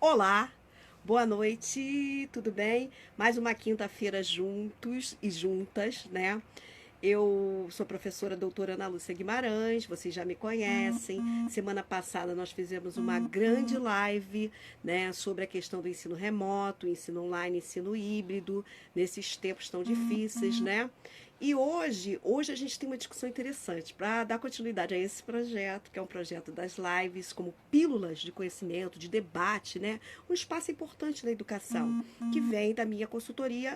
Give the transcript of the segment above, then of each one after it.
Olá, boa noite, tudo bem? Mais uma quinta-feira juntos e juntas, né? Eu sou professora doutora Ana Lúcia Guimarães, vocês já me conhecem. Semana passada nós fizemos uma grande live, né, sobre a questão do ensino remoto, ensino online, ensino híbrido, nesses tempos tão difíceis, né? E hoje a gente tem uma discussão interessante para dar continuidade a esse projeto, que é um projeto das lives, como pílulas de conhecimento, de debate, né? Um espaço importante na educação, que vem da minha consultoria,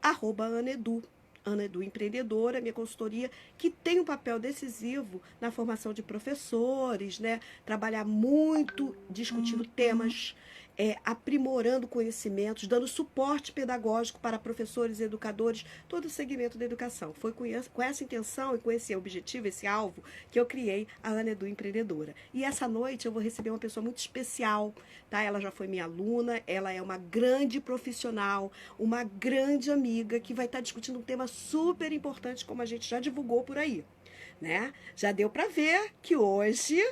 @anedu. Ana Edu Empreendedora, minha consultoria, que tem um papel decisivo na formação de professores, né? Trabalhar muito discutindo temas, aprimorando conhecimentos, dando suporte pedagógico para professores e educadores, todo o segmento da educação. Foi com essa intenção e com esse objetivo, esse alvo, que eu criei a Ana Edu Empreendedora. E essa noite eu vou receber uma pessoa muito especial, tá? Ela já foi minha aluna, ela é uma grande profissional, uma grande amiga que vai estar discutindo um tema super importante, como a gente já divulgou por aí, né? Já deu para ver que hoje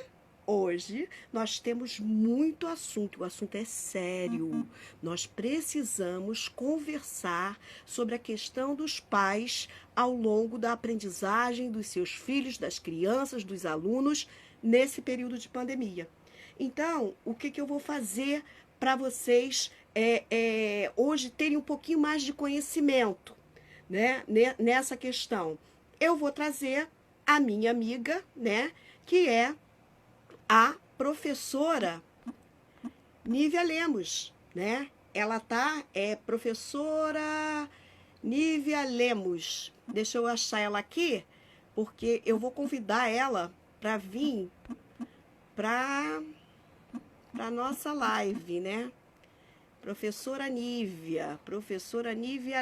nós temos muito assunto, o assunto é sério. Nós precisamos conversar sobre a questão dos pais ao longo da aprendizagem dos seus filhos, das crianças, dos alunos, nesse período de pandemia. Então, o que eu vou fazer para vocês hoje terem um pouquinho mais de conhecimento, né, nessa questão? Eu vou trazer a minha amiga, né, que é a professora Nívia Lemos, né? Ela professora Nívia Lemos. Deixa eu achar ela aqui, porque eu vou convidar ela para vir para nossa live, né? Professora Nívia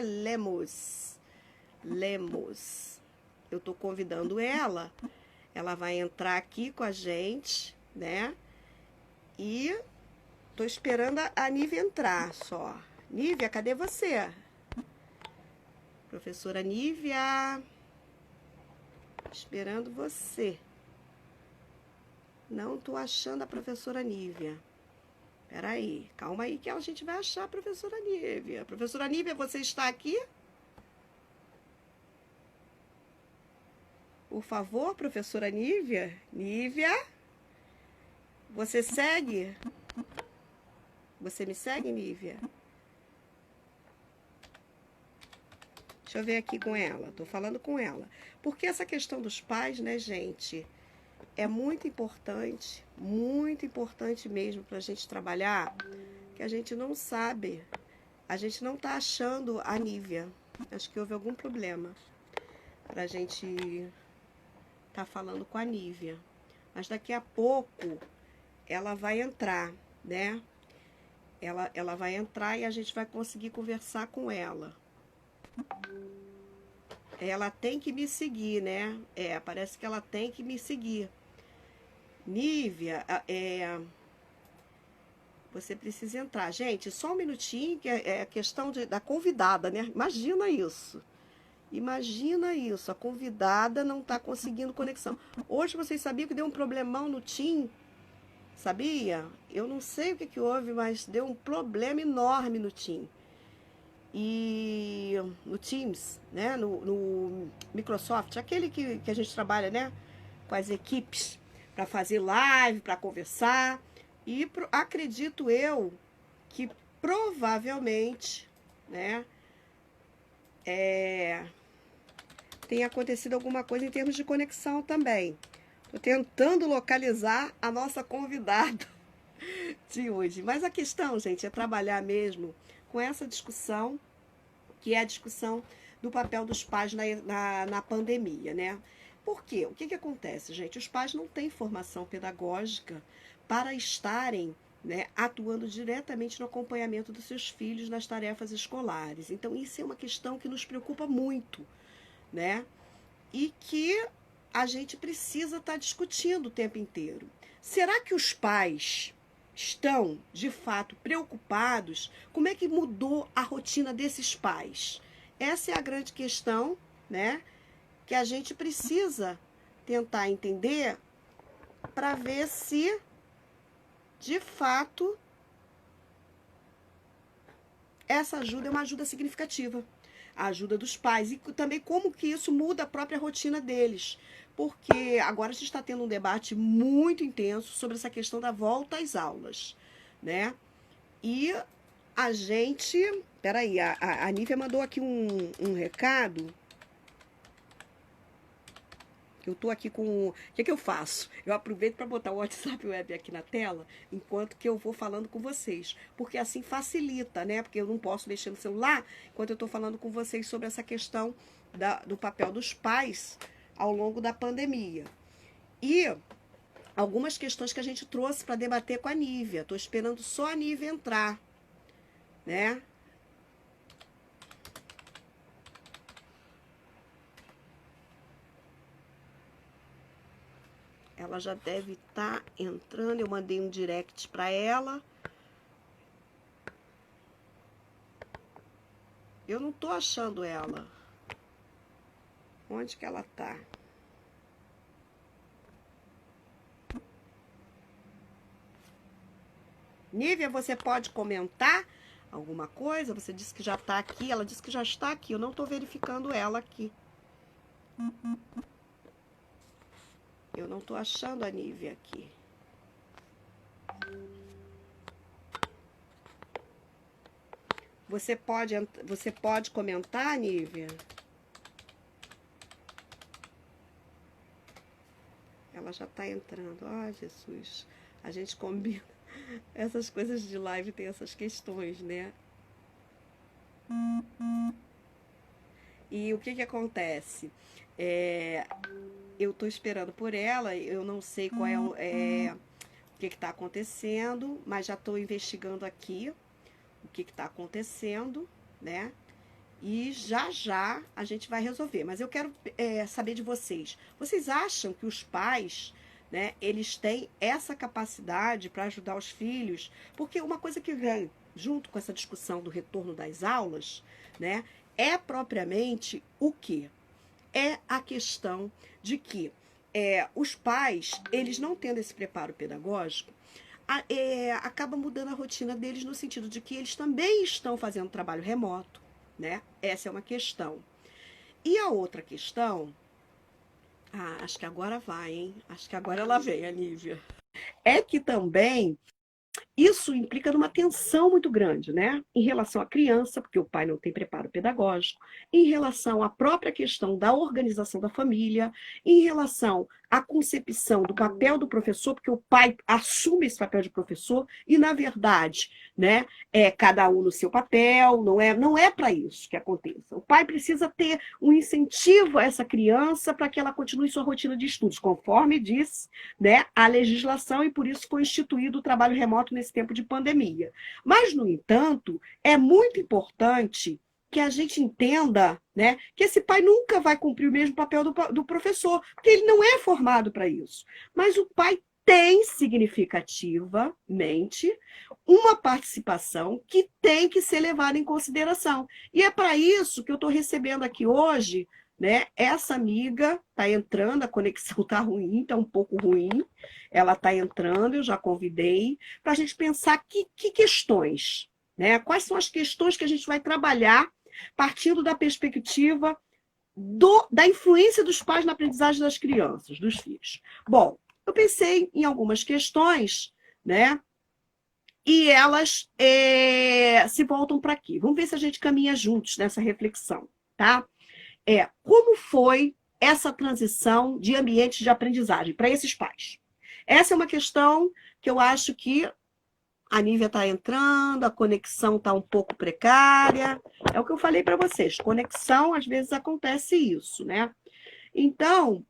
Lemos. Eu tô convidando ela. Ela vai entrar aqui com a gente, né? E tô esperando a Nívia entrar só. Nívia, cadê você? Professora Nívia. Esperando você. Não tô achando a professora Nívia. Peraí, calma aí que a gente vai achar a professora Nívia. Professora Nívia, você está aqui? Por favor, professora Nívia. Nívia? Você segue? Você me segue, Nívia? Deixa eu ver aqui com ela. Tô falando com ela. Porque essa questão dos pais, né, gente, é muito importante mesmo para a gente trabalhar, que a gente não sabe. A gente não tá achando a Nívia. Acho que houve algum problema pra gente tá falando com a Nívia. Mas daqui a pouco ela vai entrar, né? Ela vai entrar e a gente vai conseguir conversar com ela. Ela tem que me seguir, né? Parece que ela tem que me seguir. Nívia, você precisa entrar. Gente, só um minutinho, que é a questão da convidada, né? Imagina isso. A convidada não está conseguindo conexão. Hoje vocês sabiam que deu um problemão no Team? Sabia? Eu não sei o que houve, mas deu um problema enorme no Team. E no Teams, né? No Microsoft, aquele que a gente trabalha, né? Com as equipes para fazer live, para conversar. E acredito eu que provavelmente, né? Tem acontecido alguma coisa em termos de conexão também. Estou tentando localizar a nossa convidada de hoje. Mas a questão, gente, é trabalhar mesmo com essa discussão, que é a discussão do papel dos pais na pandemia, né? Por quê? O que acontece, gente? Os pais não têm formação pedagógica para estarem, né, atuando diretamente no acompanhamento dos seus filhos nas tarefas escolares. Então, isso é uma questão que nos preocupa muito, né? E que a gente precisa estar discutindo o tempo inteiro. Será que os pais estão, de fato, preocupados? Como é que mudou a rotina desses pais? Essa é a grande questão, né? Que a gente precisa tentar entender para ver se, de fato, essa ajuda é uma ajuda significativa. A ajuda dos pais. E também como que isso muda a própria rotina deles. Porque agora a gente está tendo um debate muito intenso sobre essa questão da volta às aulas, né? E a gente... Peraí, a Nívia mandou aqui um recado. Eu estou aqui com... O que eu faço? Eu aproveito para botar o WhatsApp Web aqui na tela, enquanto que eu vou falando com vocês. Porque assim facilita, né? Porque eu não posso mexer no celular enquanto eu estou falando com vocês sobre essa questão do papel dos pais ao longo da pandemia. E algumas questões que a gente trouxe para debater com a Nívia. Estou esperando só a Nívia entrar, né? Ela já deve estar entrando. Eu mandei um direct para ela. Eu não tô achando ela. Onde que ela tá? Nívia, você pode comentar alguma coisa? Você disse que já tá aqui. Ela disse que já está aqui. Eu não tô verificando ela aqui. Eu não tô achando a Nívia aqui. Você pode comentar, Nívia? Ela já tá entrando. Ai, Jesus. A gente combina. Essas coisas de live tem essas questões, né? E o que acontece? Eu tô esperando por ela. Eu não sei qual o que está acontecendo, mas já estou investigando aqui o que está acontecendo, né? E já a gente vai resolver. Mas eu quero saber de vocês. Vocês acham que os pais, né, eles têm essa capacidade para ajudar os filhos? Porque uma coisa que vem junto com essa discussão do retorno das aulas, né, é propriamente o quê? É a questão de que os pais, eles não tendo esse preparo pedagógico, acaba mudando a rotina deles no sentido de que eles também estão fazendo trabalho remoto, né? Essa é uma questão. E a outra questão, acho que agora vai, hein? Acho que agora ela vem, a Nívia. É que também isso implica numa tensão muito grande, né? Em relação à criança, porque o pai não tem preparo pedagógico, em relação à própria questão da organização da família, em relação à concepção do papel do professor, porque o pai assume esse papel de professor e, na verdade, né, cada um no seu papel, não é para isso que aconteça. O pai precisa ter um incentivo a essa criança para que ela continue sua rotina de estudos, conforme diz, né, a legislação, e por isso foi instituído o trabalho remoto nesse tempo de pandemia. Mas, no entanto, é muito importante que a gente entenda, né, que esse pai nunca vai cumprir o mesmo papel do professor, porque ele não é formado para isso. Mas o pai tem significativamente uma participação que tem que ser levada em consideração. E é para isso que eu estou recebendo aqui hoje, né, essa amiga está entrando, a conexão está ruim, está um pouco ruim, ela está entrando, eu já convidei, para a gente pensar que questões, né? Quais são as questões que a gente vai trabalhar partindo da perspectiva da influência dos pais na aprendizagem das crianças, dos filhos. Bom, eu pensei em algumas questões, né? E elas se voltam para aqui. Vamos ver se a gente caminha juntos nessa reflexão, tá? Como foi essa transição de ambiente de aprendizagem para esses pais? Essa é uma questão que eu acho que a Nívia está entrando, a conexão está um pouco precária. É o que eu falei para vocês, conexão, às vezes acontece isso, né? Então,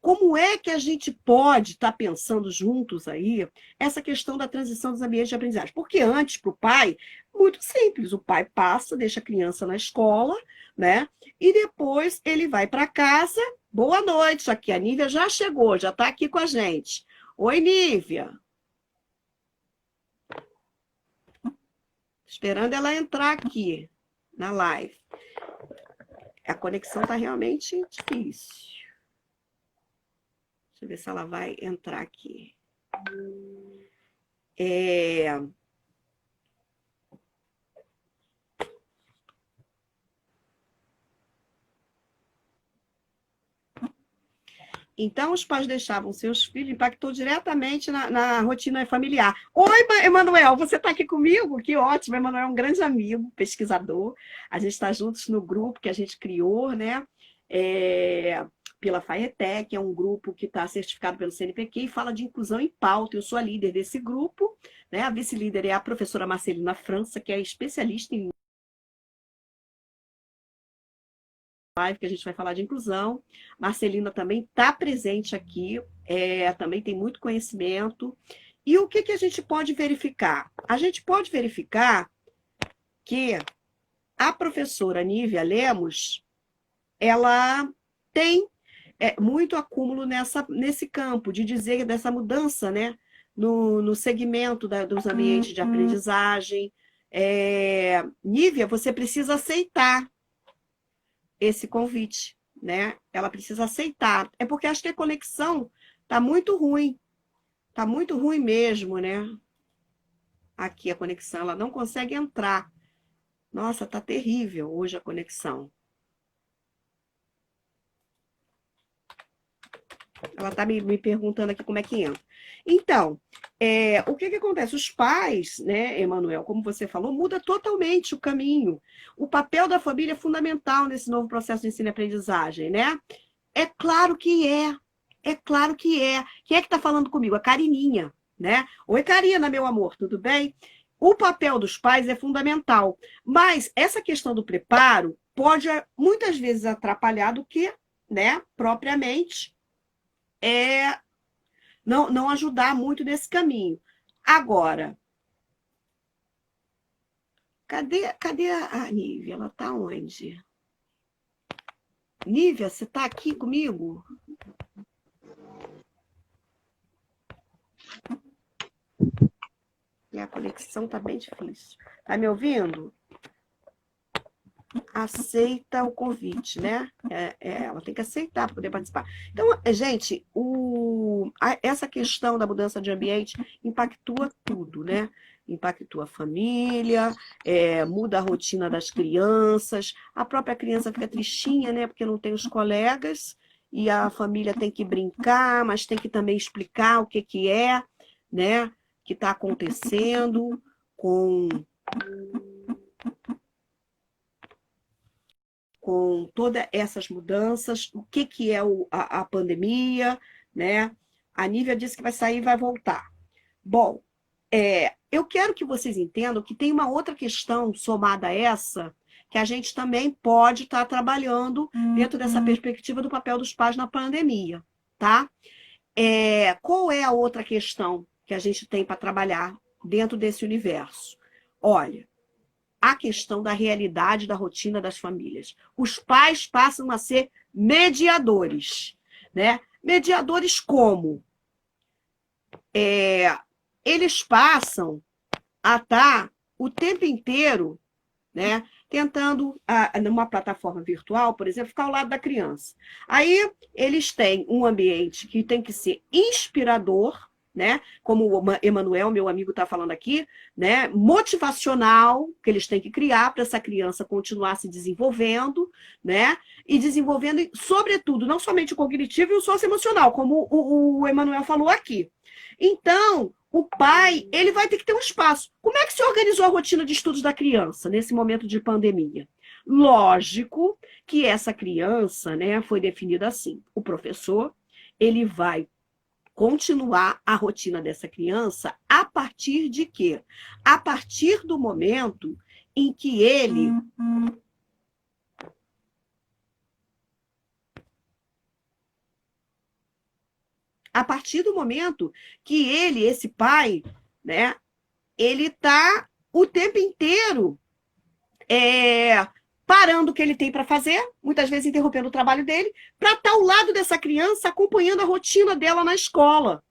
como é que a gente pode estar pensando juntos aí essa questão da transição dos ambientes de aprendizagem? Porque antes, para o pai, muito simples, o pai passa, deixa a criança na escola, né? E depois ele vai para casa. Boa noite, aqui a Nívia já chegou, já está aqui com a gente. Oi, Nívia. Esperando ela entrar aqui na live. A conexão está realmente difícil. Deixa eu ver se ela vai entrar aqui. Então, os pais deixavam seus filhos, impactou diretamente na rotina familiar. Oi, Emanuel, você está aqui comigo? Que ótimo, Emanuel é um grande amigo, pesquisador. A gente está juntos no grupo que a gente criou, né? Pela FAETEC, é um grupo que está certificado pelo CNPq e fala de inclusão em pauta. Eu sou a líder desse grupo, né? A vice-líder é a professora Marcelina França, que é especialista em live, que a gente vai falar de inclusão. Marcelina também está presente aqui, também tem muito conhecimento. E o que a gente pode verificar? A gente pode verificar que a professora Nívia Lemos, ela tem muito acúmulo nesse campo, de dizer dessa mudança, né? No segmento dos ambientes de aprendizagem. Nívia, você precisa aceitar esse convite, né? Ela precisa aceitar. É porque acho que a conexão tá muito ruim. Tá muito ruim mesmo, né? Aqui a conexão, ela não consegue entrar. Nossa, tá terrível hoje a conexão. Ela tá me perguntando aqui como é que entra. Então, o que acontece? Os pais, né, Emanuel, como você falou, muda totalmente o caminho. O papel da família é fundamental nesse novo processo de ensino e aprendizagem, né? É claro que é. É claro que é. Quem é que está falando comigo? A Carininha, né? Oi, Karina, meu amor, tudo bem? O papel dos pais é fundamental, mas essa questão do preparo pode muitas vezes atrapalhar do que, né, propriamente, não ajudar muito nesse caminho. Agora, cadê a Nívia? Ela está onde? Nívia, você está aqui comigo? E a conexão está bem difícil. Está me ouvindo? Aceita o convite, né? Ela tem que aceitar para poder participar. Então, gente, essa questão da mudança de ambiente impactua tudo, né? Impactua a família, muda a rotina das crianças, a própria criança fica tristinha, né? Porque não tem os colegas, e a família tem que brincar, mas tem que também explicar o que é, né? Que está acontecendo com todas essas mudanças, o que é a pandemia, né? A Nívia disse que vai sair e vai voltar. Bom, eu quero que vocês entendam que tem uma outra questão somada a essa, que a gente também pode estar trabalhando dentro dessa perspectiva do papel dos pais na pandemia, tá? Qual é a outra questão que a gente tem para trabalhar dentro desse universo? Olha, a questão da realidade da rotina das famílias. Os pais passam a ser mediadores, né? Mediadores como? Eles passam a estar o tempo inteiro, né, tentando, numa plataforma virtual, por exemplo, ficar ao lado da criança. Aí eles têm um ambiente que tem que ser inspirador, né? Como o Emanuel, meu amigo, está falando aqui, né? Motivacional, que eles têm que criar para essa criança continuar se desenvolvendo, né? E desenvolvendo, sobretudo, não somente o cognitivo e o socioemocional, como o Emanuel falou aqui. Então, o pai, ele vai ter que ter um espaço. Como é que se organizou a rotina de estudos da criança nesse momento de pandemia? Lógico que essa criança, né, foi definida assim. O professor, ele vai continuar a rotina dessa criança a partir de quê? A partir do momento em que ele esse pai, né, ele está o tempo inteiro parando o que ele tem para fazer, muitas vezes interrompendo o trabalho dele, para estar ao lado dessa criança, acompanhando a rotina dela na escola.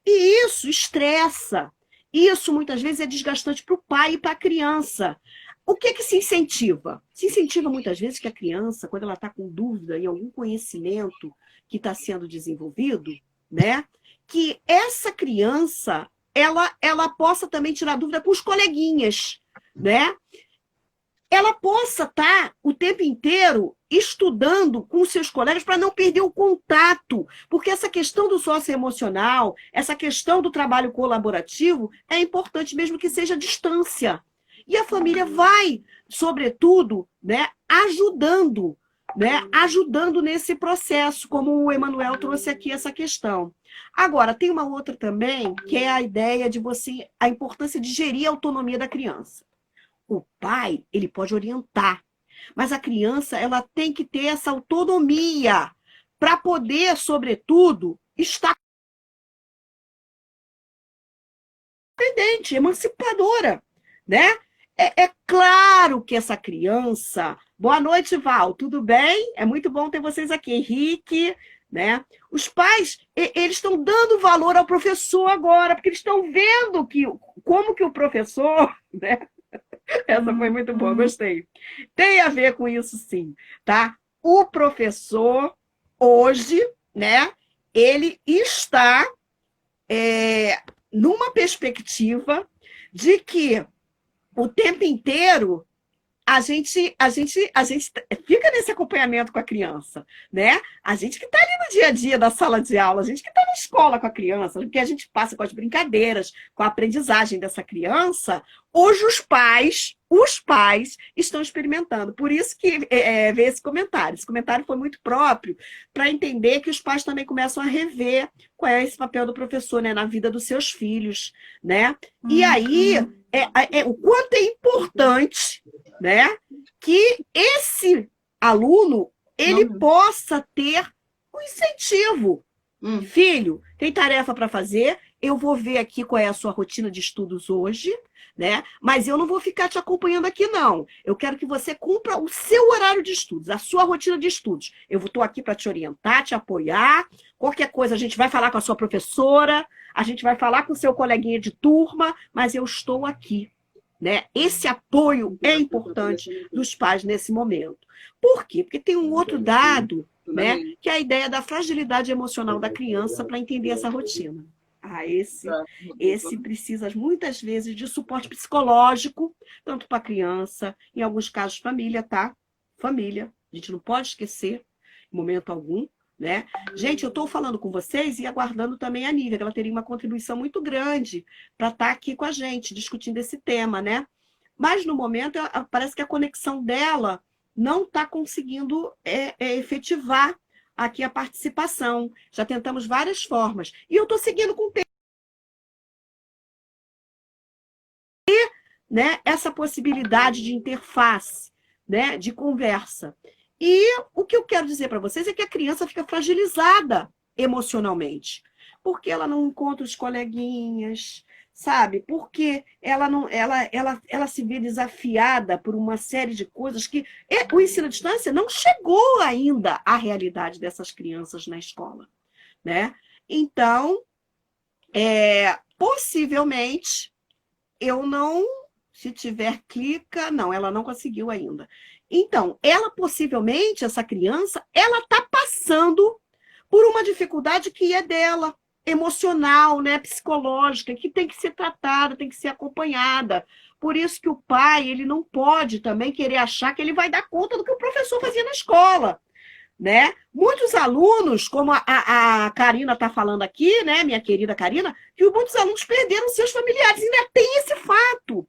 E isso estressa. Isso, muitas vezes, é desgastante para o pai e para a criança. O que se incentiva? Se incentiva, muitas vezes, que a criança, quando ela está com dúvida em algum conhecimento que está sendo desenvolvido, né, que essa criança ela possa também tirar dúvida com os coleguinhas, né? ela possa estar o tempo inteiro estudando com seus colegas para não perder o contato, porque essa questão do socioemocional, essa questão do trabalho colaborativo é importante mesmo que seja à distância. E a família vai, sobretudo, né, ajudando nesse processo, como o Emanuel trouxe aqui essa questão. Agora, tem uma outra também, que é a ideia de a importância de gerir a autonomia da criança. O pai, ele pode orientar, mas a criança, ela tem que ter essa autonomia para poder, sobretudo, estar independente, emancipadora, né? É claro que essa criança... Boa noite, Val, tudo bem? É muito bom ter vocês aqui. Henrique, né? Os pais, eles estão dando valor ao professor agora, porque eles estão vendo como que o professor, né? Essa foi muito boa, gostei. Tem a ver com isso, sim, tá? O professor, hoje, né, ele está numa perspectiva de que o tempo inteiro a gente fica nesse acompanhamento com a criança, né? A gente que está ali no dia a dia da sala de aula, a gente que está na escola com a criança, porque a gente passa com as brincadeiras, com a aprendizagem dessa criança, hoje os pais estão experimentando. Por isso que veio esse comentário. Esse comentário foi muito próprio para entender que os pais também começam a rever qual é esse papel do professor, né, na vida dos seus filhos, né? E aí, o quanto é importante, né, que esse aluno ele possa ter um incentivo. Filho, tem tarefa para fazer, eu vou ver aqui qual é a sua rotina de estudos hoje, né? Mas eu não vou ficar te acompanhando aqui, não. Eu quero que você cumpra o seu horário de estudos, a sua rotina de estudos. Eu estou aqui para te orientar, te apoiar. Qualquer coisa, a gente vai falar com a sua professora, a gente vai falar com o seu coleguinha de turma, mas eu estou aqui, né? Esse apoio é importante dos pais nesse momento. Por quê? Porque tem um outro dado, né, que é a ideia da fragilidade emocional da criança para entender essa rotina. Esse precisa, muitas vezes, de suporte psicológico, tanto para a criança, em alguns casos, família, tá? Família, a gente não pode esquecer, em momento algum, né? Gente, eu estou falando com vocês e aguardando também a Nívia, que ela teria uma contribuição muito grande para estar aqui com a gente, discutindo esse tema, né? Mas, no momento, parece que a conexão dela não está conseguindo efetivar aqui a participação. Já tentamos várias formas. E eu estou seguindo com o tempo, né, essa possibilidade de interface, né, de conversa. E o que eu quero dizer para vocês é que a criança fica fragilizada emocionalmente, porque ela não encontra os coleguinhas, sabe? Porque ela se vê desafiada por uma série de coisas que o ensino à distância não chegou ainda à realidade dessas crianças na escola, né? Então, possivelmente, eu não, se tiver clica, não, ela não conseguiu ainda. Então, ela possivelmente, essa criança, ela está passando por uma dificuldade que é dela, emocional, né, psicológica, que tem que ser tratada, tem que ser acompanhada. Por isso que o pai, ele não pode também querer achar que ele vai dar conta do que o professor fazia na escola, né? Muitos alunos, como a Karina está falando aqui, né, minha querida Karina, que muitos alunos perderam seus familiares, ainda tem esse fato.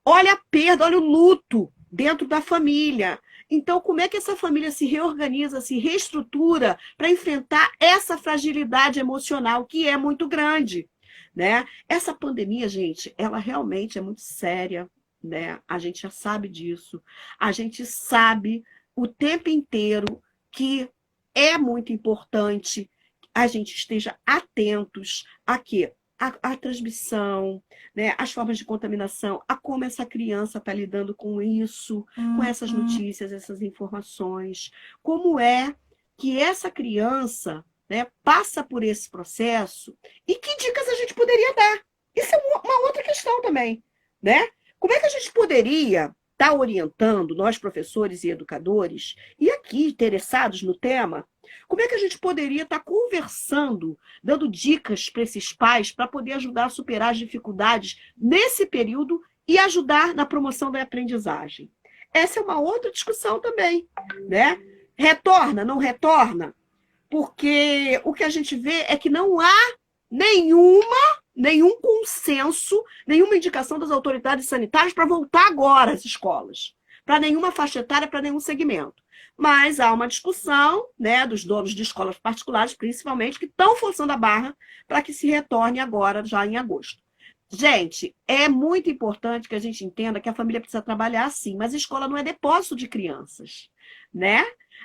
Olha a perda, olha o luto dentro da família. Então, como é que essa família se reorganiza, se reestrutura para enfrentar essa fragilidade emocional que é muito grande, né? Essa pandemia, gente, ela realmente é muito séria, né? A gente já sabe disso. A gente sabe o tempo inteiro que é muito importante a gente esteja atentos a quê? A transmissão, né, as formas de contaminação, a como essa criança está lidando com isso, com essas notícias, essas informações, como é que essa criança, né, passa por esse processo e que dicas a gente poderia dar. Isso é uma outra questão também, né? Como é que a gente poderia estar orientando, nós professores e educadores, e aqui interessados no tema, como é que a gente poderia estar conversando, dando dicas para esses pais para poder ajudar a superar as dificuldades nesse período e ajudar na promoção da aprendizagem? Essa é uma outra discussão também, né? Retorna, não retorna? Porque o que a gente vê é que não há nenhum consenso, nenhuma indicação das autoridades sanitárias para voltar agora às escolas, para nenhuma faixa etária, para nenhum segmento. Mas há uma discussão, né, dos donos de escolas particulares, principalmente, que estão forçando a barra para que se retorne agora, já em agosto. Gente, é muito importante que a gente entenda que a família precisa trabalhar sim, mas a escola não é depósito de crianças, né?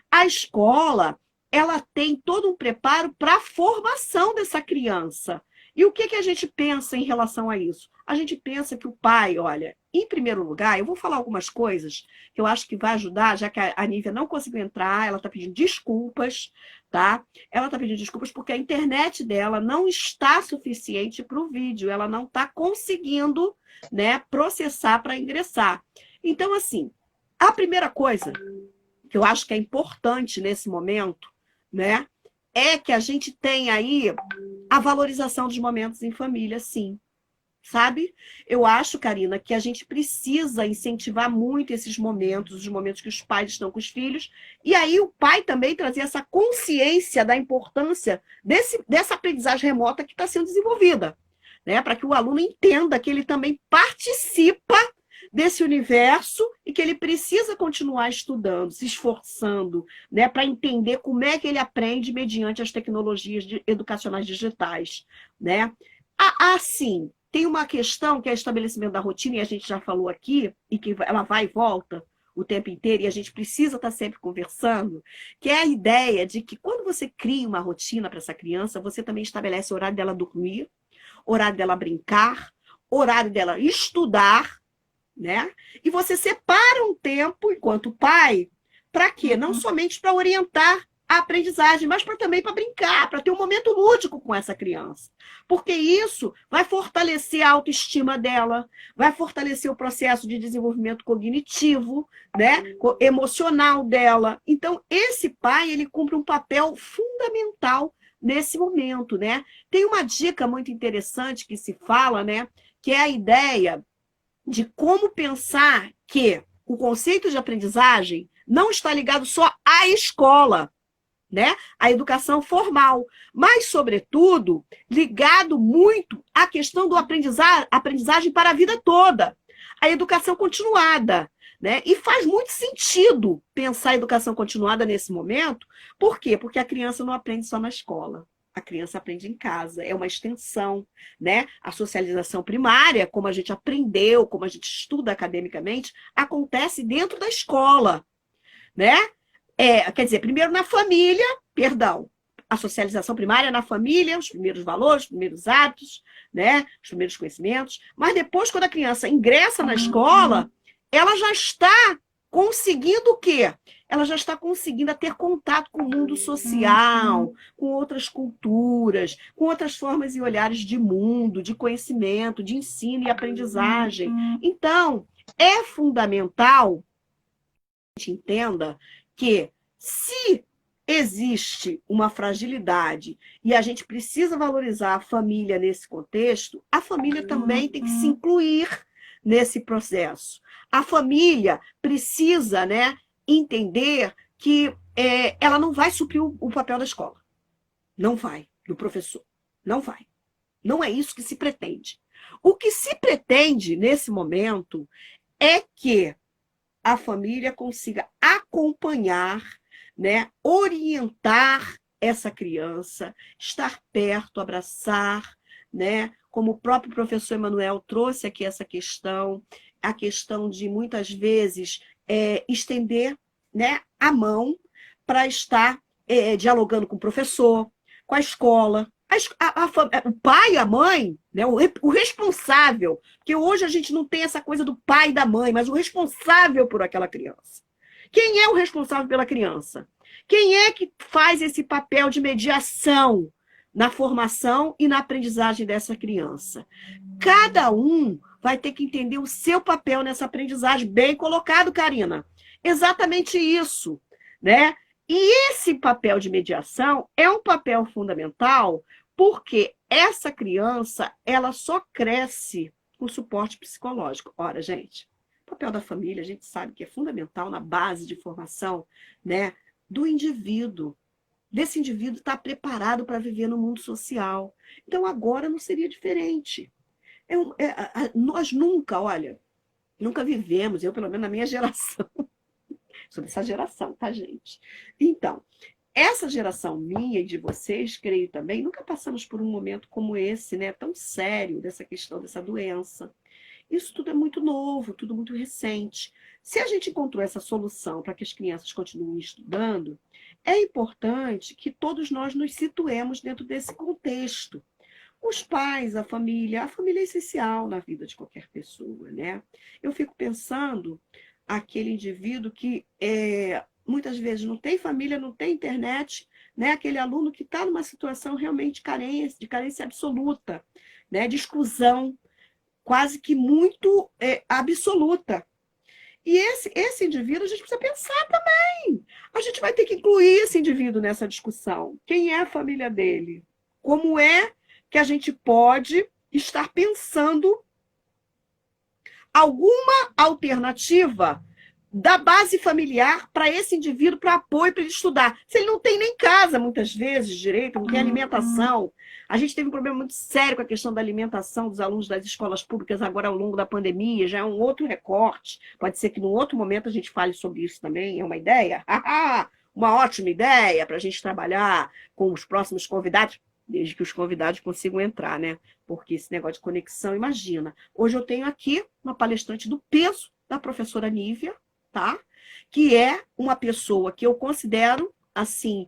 A escola, ela tem todo um preparo para a formação dessa criança. E o que, que a gente pensa em relação a isso? A gente pensa que o pai, olha, em primeiro lugar, eu vou falar algumas coisas que eu acho que vai ajudar, já que a Nívia não conseguiu entrar, ela está pedindo desculpas, tá? Ela está pedindo desculpas porque a internet dela não está suficiente para o vídeo, ela não está conseguindo, né, processar para ingressar. Então, assim, a primeira coisa que eu acho que é importante nesse momento, né, é que a gente tem aí a valorização dos momentos em família, sim. Sabe? Eu acho, Karina, que a gente precisa incentivar muito esses momentos, os momentos que os pais estão com os filhos, e aí o pai também trazer essa consciência da importância dessa aprendizagem remota que está sendo desenvolvida, né? Para que o aluno entenda que ele também participa desse universo e que ele precisa continuar estudando, se esforçando, né, para entender como é que ele aprende mediante as tecnologias educacionais digitais, né? Assim, tem uma questão que é o estabelecimento da rotina, e a gente já falou aqui, e que ela vai e volta o tempo inteiro, e a gente precisa estar sempre conversando, que é a ideia de que quando você cria uma rotina para essa criança, você também estabelece o horário dela dormir, horário dela brincar, horário dela estudar, né? E você separa um tempo, enquanto pai, para quê? Não somente para orientar a aprendizagem, mas também para brincar, para ter um momento lúdico com essa criança. Porque isso vai fortalecer a autoestima dela, vai fortalecer o processo de desenvolvimento cognitivo, né, emocional dela. Então, esse pai, ele cumpre um papel fundamental nesse momento, né? Tem uma dica muito interessante que se fala, né, que é a ideia de como pensar que o conceito de aprendizagem não está ligado só à escola, né? À educação formal, mas, sobretudo, ligado muito à questão do aprendizagem para a vida toda, a educação continuada. Né? E faz muito sentido pensar a educação continuada nesse momento. Por quê? Porque a criança não aprende só na escola. A criança aprende em casa, é uma extensão, né? A socialização primária, como a gente aprendeu, como a gente estuda academicamente, acontece dentro da escola, né? Quer dizer, primeiro na família, perdão, a socialização primária na família, os primeiros valores, os primeiros hábitos, né? Os primeiros conhecimentos, mas depois, quando a criança ingressa na escola, ela já está conseguindo o quê? Ela já está conseguindo ter contato com o mundo social, com outras culturas, com outras formas e olhares de mundo, de conhecimento, de ensino e aprendizagem. Então, é fundamental que a gente entenda que se existe uma fragilidade e a gente precisa valorizar a família nesse contexto, a família também tem que se incluir nesse processo. A família precisa, né, entender que ela não vai suprir o papel da escola. Não vai, do professor. Não vai. Não é isso que se pretende. O que se pretende nesse momento é que a família consiga acompanhar, né, orientar essa criança, estar perto, abraçar, né, como o próprio professor Emanuel trouxe aqui essa questão, a questão de muitas vezes estender, né, a mão para estar dialogando com o professor, com a escola, o pai, a mãe, né, o responsável, porque hoje a gente não tem essa coisa do pai e da mãe, mas o responsável por aquela criança. Quem é o responsável pela criança? Quem é que faz esse papel de mediação na formação e na aprendizagem dessa criança? Cada um vai ter que entender o seu papel nessa aprendizagem. Bem colocado, Karina. Exatamente isso, né? E esse papel de mediação é um papel fundamental porque essa criança, ela só cresce com suporte psicológico. Ora, gente, papel da família, a gente sabe que é fundamental na base de formação, né, do indivíduo. Desse indivíduo estar preparado para viver no mundo social. Então, agora não seria diferente. Nós nunca, olha, nunca vivemos, eu pelo menos na minha geração, sou dessa geração, tá, gente? Então, essa geração minha e de vocês, creio também, nunca passamos por um momento como esse, né, tão sério, dessa questão dessa doença. Isso tudo é muito novo, tudo muito recente. Se a gente encontrou essa solução para que as crianças continuem estudando, é importante que todos nós nos situemos dentro desse contexto. Os pais, a família é essencial na vida de qualquer pessoa, né? Eu fico pensando aquele indivíduo que muitas vezes não tem família, não tem internet, né? Aquele aluno que está numa situação realmente de carência absoluta, né? De exclusão, quase que muito absoluta. E esse indivíduo a gente precisa pensar também. A gente vai ter que incluir esse indivíduo nessa discussão. Quem é a família dele? Como é que a gente pode estar pensando alguma alternativa da base familiar para esse indivíduo, para apoio, para ele estudar. Se ele não tem nem casa, muitas vezes, direito, não tem alimentação. A gente teve um problema muito sério com a questão da alimentação dos alunos das escolas públicas agora ao longo da pandemia, já é um outro recorte. Pode ser que num outro momento a gente fale sobre isso também, é uma ideia? Uma ótima ideia para a gente trabalhar com os próximos convidados, desde que os convidados consigam entrar, né? Porque esse negócio de conexão, imagina. Hoje eu tenho aqui uma palestrante do peso da professora Nívia, tá? Que é uma pessoa que eu considero, assim,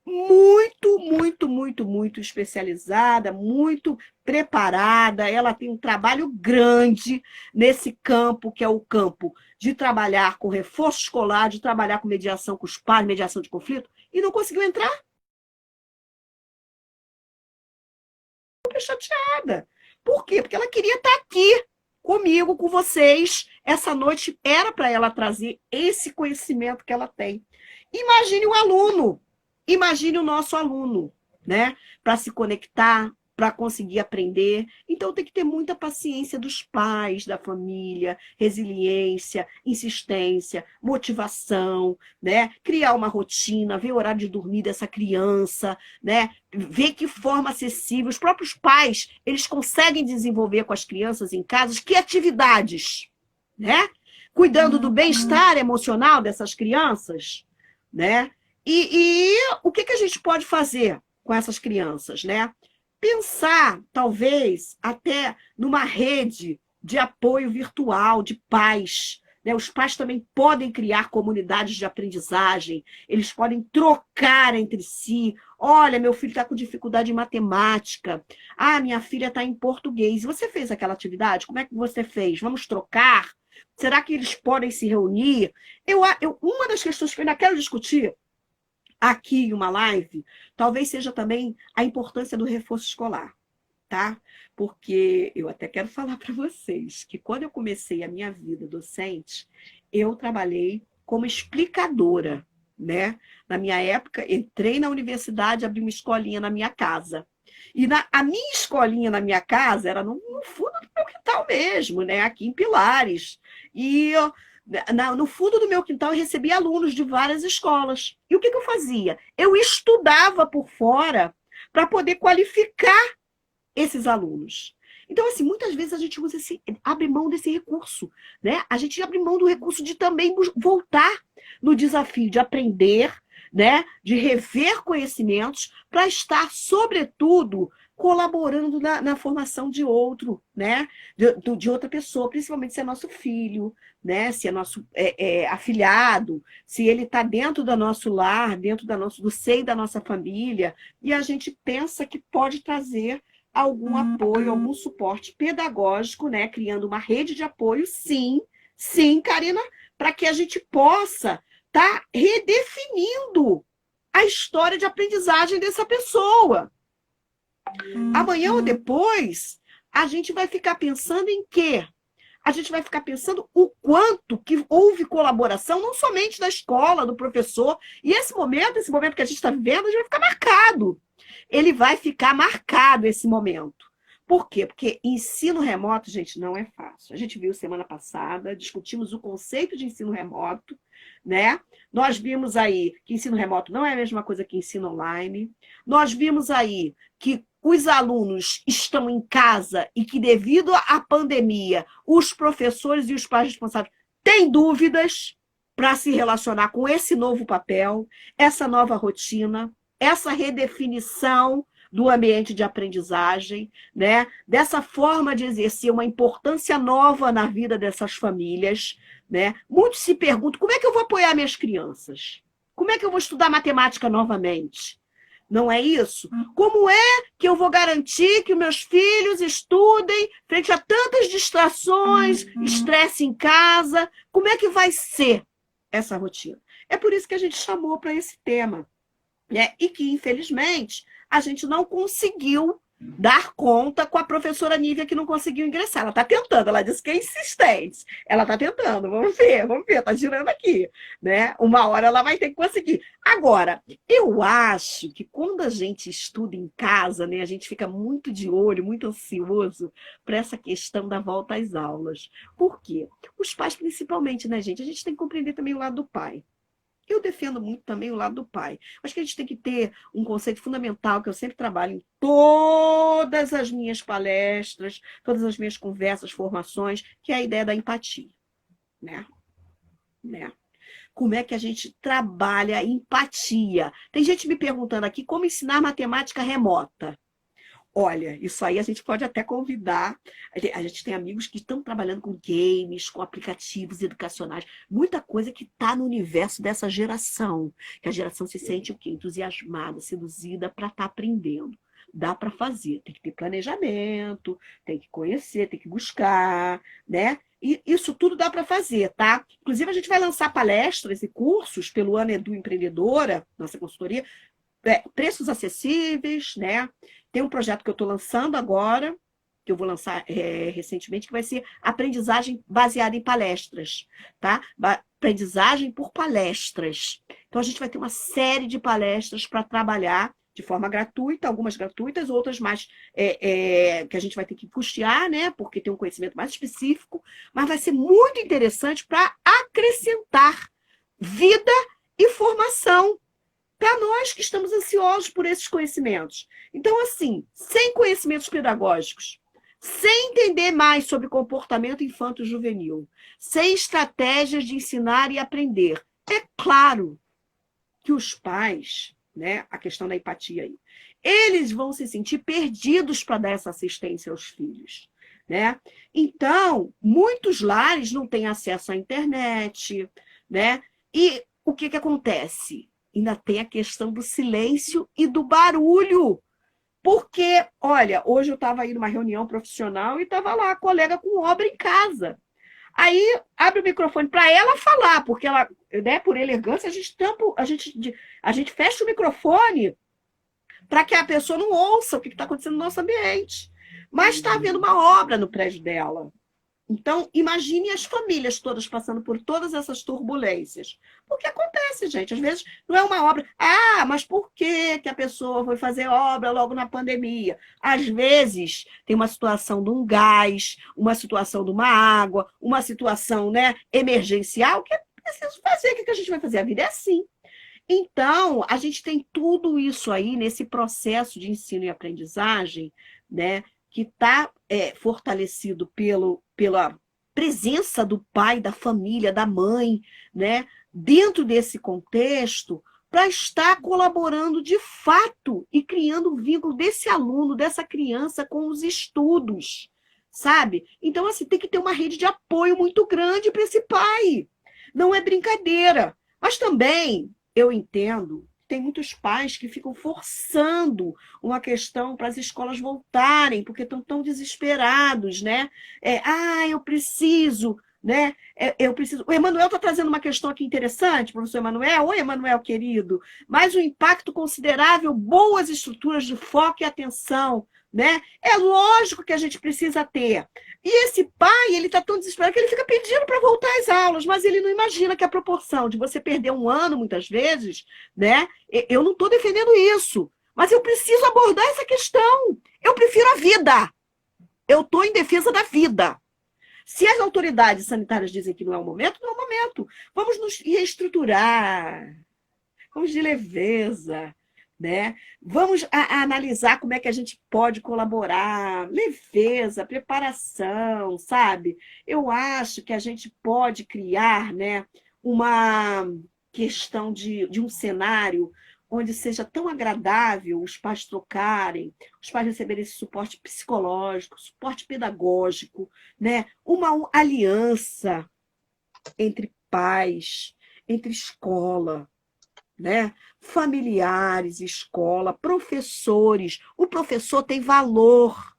muito, muito, muito, muito especializada, muito preparada. Ela tem um trabalho grande nesse campo, que é o campo de trabalhar com reforço escolar, de trabalhar com mediação com os pais, mediação de conflito, e não conseguiu entrar. Super chateada. Por quê? Porque ela queria estar aqui comigo, com vocês. Essa noite era para ela trazer esse conhecimento que ela tem. Imagine o aluno, imagine o nosso aluno, né? Para se conectar, para conseguir aprender. Então tem que ter muita paciência dos pais, da família, resiliência, insistência, motivação, né? Criar uma rotina, ver o horário de dormir dessa criança, né? Ver que forma acessível. Os próprios pais, eles conseguem desenvolver com as crianças em casa que atividades, né? Cuidando do bem-estar emocional dessas crianças, né? E o que a gente pode fazer com essas crianças, né? Pensar, talvez, até numa rede de apoio virtual de pais, né? Os pais também podem criar comunidades de aprendizagem, eles podem trocar entre si. Olha, meu filho está com dificuldade em matemática. Ah, minha filha está em português. Você fez aquela atividade? Como é que você fez? Vamos trocar? Será que eles podem se reunir? Uma das questões que eu ainda quero discutir aqui em uma live, talvez seja também a importância do reforço escolar, tá? Porque eu até quero falar para vocês que quando eu comecei a minha vida docente, eu trabalhei como explicadora, né? Na minha época, entrei na universidade, abri uma escolinha na minha casa. E a minha escolinha na minha casa era no fundo do meu quintal mesmo, né? Aqui em Pilares. E no fundo do meu quintal eu recebia alunos de várias escolas. E o que eu fazia? Eu estudava por fora para poder qualificar esses alunos. Então, assim, muitas vezes a gente abre mão desse recurso, né? A gente abre mão do recurso de também voltar no desafio de aprender, né? De rever conhecimentos para estar, sobretudo, colaborando na formação de outro, né? De outra pessoa, principalmente se é nosso filho, né? Se é nosso afilhado, se ele está dentro do nosso lar, dentro do seio da nossa família, e a gente pensa que pode trazer algum apoio, algum suporte pedagógico, né? Criando uma rede de apoio, sim, sim, Karina, para que a gente possa estar redefinindo a história de aprendizagem dessa pessoa. Amanhã ou depois, a gente vai ficar pensando em quê? A gente vai ficar pensando o quanto que houve colaboração, não somente da escola, do professor, e esse momento que a gente está vivendo, a gente vai ficar marcado. Ele vai ficar marcado esse momento. Por quê? Porque ensino remoto, gente, não é fácil. A gente viu semana passada, discutimos o conceito de ensino remoto, né? Nós vimos aí que ensino remoto não é a mesma coisa que ensino online. Nós vimos aí que os alunos estão em casa e que, devido à pandemia, os professores e os pais responsáveis têm dúvidas para se relacionar com esse novo papel, essa nova rotina, essa redefinição do ambiente de aprendizagem, né? Dessa forma de exercer uma importância nova na vida dessas famílias, né? Muitos se perguntam, como é que eu vou apoiar minhas crianças? Como é que eu vou estudar matemática novamente? Não é isso? Como é que eu vou garantir que meus filhos estudem frente a tantas distrações, estresse em casa? Como é que vai ser essa rotina? É por isso que a gente chamou para esse tema, né? E que, infelizmente, a gente não conseguiu dar conta com a professora Nívia, que não conseguiu ingressar. Ela está tentando, ela disse que é insistente. Ela está tentando, vamos ver, está girando aqui, né? Uma hora ela vai ter que conseguir. Agora, eu acho que quando a gente estuda em casa, né, a gente fica muito de olho, muito ansioso para essa questão da volta às aulas. Por quê? Os pais, principalmente, né, gente? A gente tem que compreender também o lado do pai. Eu defendo muito também o lado do pai. Acho que a gente tem que ter um conceito fundamental que eu sempre trabalho em todas as minhas palestras, todas as minhas conversas, formações, que é a ideia da empatia, né? Como é que a gente trabalha a empatia? Tem gente me perguntando aqui como ensinar matemática remota. Olha, isso aí a gente pode até convidar. A gente tem amigos que estão trabalhando com games, com aplicativos educacionais, muita coisa que está no universo dessa geração, que a geração se sente o quê? Entusiasmada, seduzida para estar aprendendo. Dá para fazer, tem que ter planejamento, tem que conhecer, tem que buscar, né? E isso tudo dá para fazer, tá? Inclusive, a gente vai lançar palestras e cursos pelo Ano Edu Empreendedora, nossa consultoria, preços acessíveis, né? Tem um projeto que eu estou lançando agora, que eu vou lançar recentemente, que vai ser aprendizagem baseada em palestras, tá? Aprendizagem por palestras. Então, a gente vai ter uma série de palestras para trabalhar de forma gratuita, algumas gratuitas, outras mais que a gente vai ter que custear, né? Porque tem um conhecimento mais específico, mas vai ser muito interessante para acrescentar vida e formação para nós que estamos ansiosos por esses conhecimentos. Então, assim, sem conhecimentos pedagógicos, sem entender mais sobre comportamento infanto-juvenil, sem estratégias de ensinar e aprender, é claro que os pais, né, a questão da empatia aí, eles vão se sentir perdidos para dar essa assistência aos filhos, né? Então, muitos lares não têm acesso à internet, né? E o que acontece? Ainda tem a questão do silêncio e do barulho. Porque, olha, hoje eu estava aí numa reunião profissional e estava lá a colega com obra em casa. Aí abre o microfone para ela falar, porque ela, né, por elegância, a gente fecha o microfone para que a pessoa não ouça o que está acontecendo no nosso ambiente. Mas está havendo uma obra no prédio dela. Então, imagine as famílias todas passando por todas essas turbulências. Porque acontece, gente. Às vezes não é uma obra. Ah, mas por que a pessoa foi fazer obra logo na pandemia? Às vezes tem uma situação de um gás, uma situação de uma água, uma situação, né, emergencial que é preciso fazer. O que a gente vai fazer? A vida é assim. Então, a gente tem tudo isso aí nesse processo de ensino e aprendizagem, né, que está fortalecido pela presença do pai, da família, da mãe, né, dentro desse contexto, para estar colaborando de fato e criando um vínculo desse aluno, dessa criança com os estudos, sabe? Então, assim, tem que ter uma rede de apoio muito grande para esse pai. Não é brincadeira. Mas também eu entendo, tem muitos pais que ficam forçando uma questão para as escolas voltarem, porque estão tão desesperados, né? Eu preciso, né? Eu preciso. O Emanuel está trazendo uma questão aqui interessante, professor Emanuel. Oi, Emanuel, querido. Mas um impacto considerável, boas estruturas de foco e atenção, né? É lógico que a gente precisa ter. E esse pai, ele está tão desesperado que ele fica pedindo para voltar às aulas, mas ele não imagina que a proporção de você perder um ano, muitas vezes, né? Eu não estou defendendo isso, mas eu preciso abordar essa questão. Eu prefiro a vida. eu estou em defesa da vida. Se as autoridades sanitárias dizem que não é o momento, não é o momento. Vamos nos reestruturar, vamos de leveza, né? Vamos analisar como é que a gente pode colaborar, leveza, preparação, sabe? Eu acho que a gente pode criar, né, uma questão de um cenário onde seja tão agradável os pais trocarem, os pais receberem esse suporte psicológico, suporte pedagógico, né? Uma aliança entre pais, entre escola, né? Familiares, escola, professores. O professor tem valor.